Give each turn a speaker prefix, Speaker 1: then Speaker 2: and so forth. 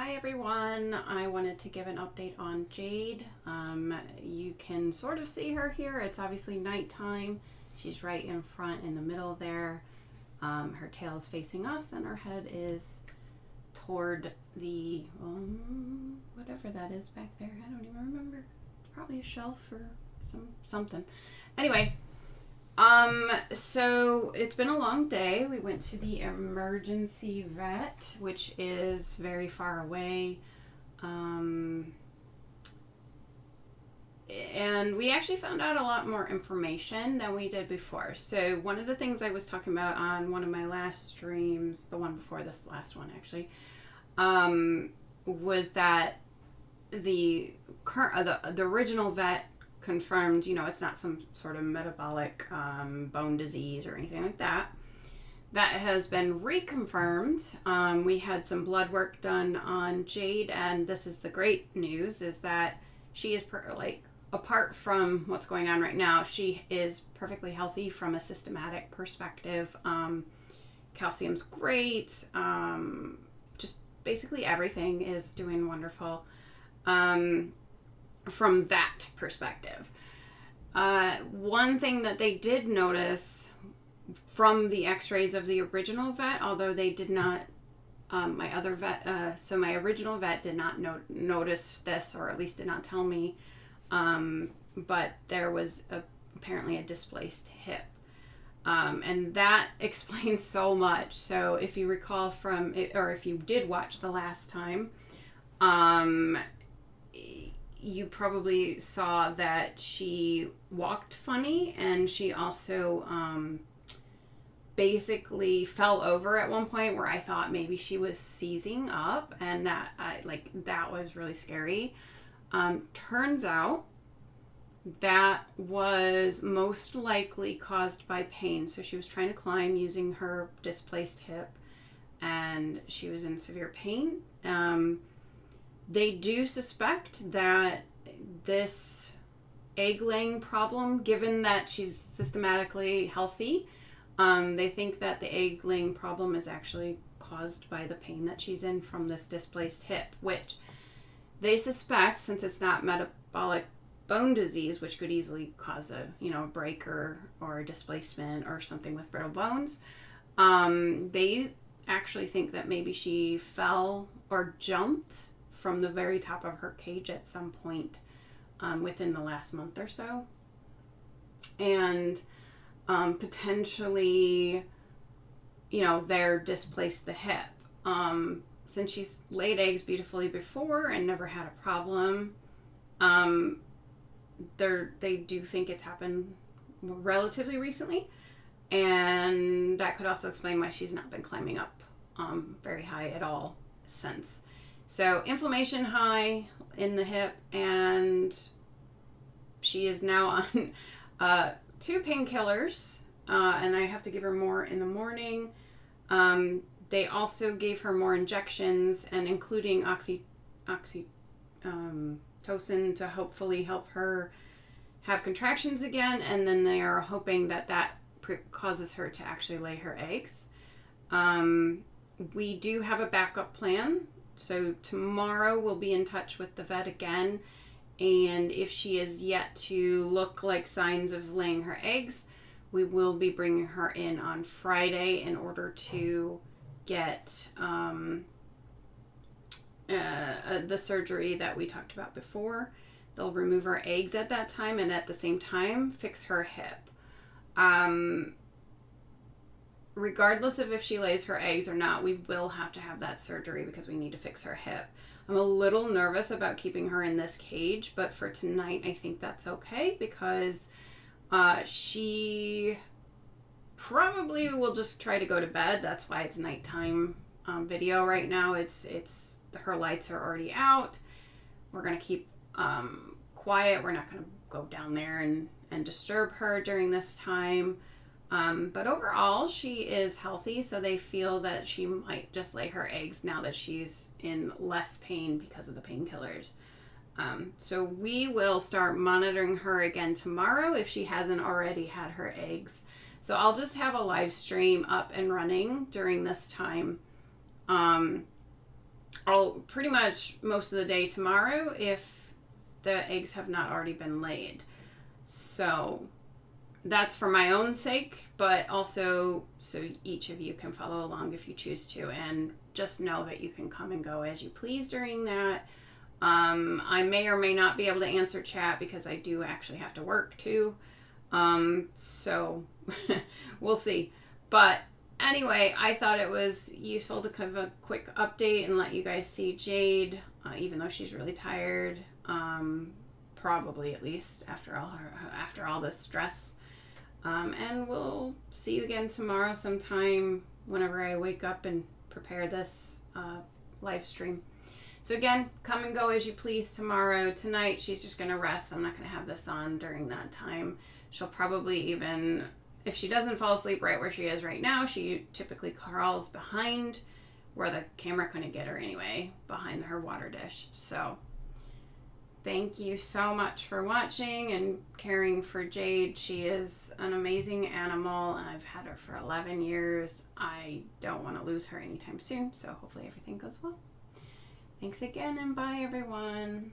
Speaker 1: Hi everyone, I wanted to give an update on Jade. You can sort of see her here. It's obviously nighttime. She's right in front in the middle there. Her tail is facing us and her head is toward the, whatever that is back there. I don't even remember. It's probably a shelf or something. Anyway, so it's been a long day. We went to the emergency vet, which is very far away. And we actually found out a lot more information than we did before. So one of the things I was talking about on one of my last streams, the one before this last one actually, was that the original vet confirmed, it's not some sort of metabolic bone disease or anything like that. That has been reconfirmed. We had some blood work done on Jade, and this is the great news, is that she is apart from what's going on right now, she is perfectly healthy from a systematic perspective. Calcium's great. Just basically everything is doing wonderful. From that perspective. One thing that they did notice from the x-rays of the original vet, although they did not, my original vet did not notice this, or at least did not tell me, but there was apparently a displaced hip. And that explains so much. So if you recall from it, or if you did watch the last time, you probably saw that she walked funny, and she also basically fell over at one point where I thought maybe she was seizing up, and that was really scary. Turns out that was most likely caused by pain. So she was trying to climb using her displaced hip, and she was in severe pain. They do suspect that this egg-laying problem, given that she's systematically healthy, they think that the egg-laying problem is actually caused by the pain that she's in from this displaced hip, which they suspect, since it's not metabolic bone disease, which could easily cause a break or a displacement or something with brittle bones. They actually think that maybe she fell or jumped from the very top of her cage at some point within the last month or so. And potentially, they're displaced the hip. Since she's laid eggs beautifully before and never had a problem, they do think it's happened relatively recently. And that could also explain why she's not been climbing up very high at all since. So inflammation high in the hip, and she is now on 2 painkillers, and I have to give her more in the morning. They also gave her more injections, and including oxytocin to hopefully help her have contractions again, and then they are hoping that causes her to actually lay her eggs. We do have a backup plan. So tomorrow we'll be in touch with the vet again, and if she is yet to look like signs of laying her eggs, we will be bringing her in on Friday in order to get the surgery that we talked about before. They'll remove her eggs at that time, and at the same time fix her hip. Regardless of if she lays her eggs or not, we will have to have that surgery because we need to fix her hip. I'm a little nervous about keeping her in this cage, but for tonight, I think that's okay because she probably will just try to go to bed. That's why it's nighttime video right now. It's her lights are already out. We're gonna keep quiet. We're not gonna go down there and disturb her during this time. But overall, she is healthy, so they feel that she might just lay her eggs now that she's in less pain because of the painkillers. So we will start monitoring her again tomorrow if she hasn't already had her eggs. So I'll just have a live stream up and running during this time I'll pretty much most of the day tomorrow if the eggs have not already been laid. So that's for my own sake, but also so each of you can follow along if you choose to, and just know that you can come and go as you please during that. I may or may not be able to answer chat because I do actually have to work too. So we'll see. But anyway, I thought it was useful to give a quick update and let you guys see Jade, even though she's really tired. Probably at least after all this stress. And we'll see you again tomorrow sometime whenever I wake up and prepare this live stream. So again, come and go as you please tomorrow. Tonight, she's just going to rest. I'm not going to have this on during that time. She'll probably even, if she doesn't fall asleep right where she is right now, she typically crawls behind where the camera couldn't get her anyway, behind her water dish. So thank you so much for watching and caring for Jade. She is an amazing animal, and I've had her for 11 years. I don't want to lose her anytime soon, so hopefully everything goes well. Thanks again, and bye, everyone.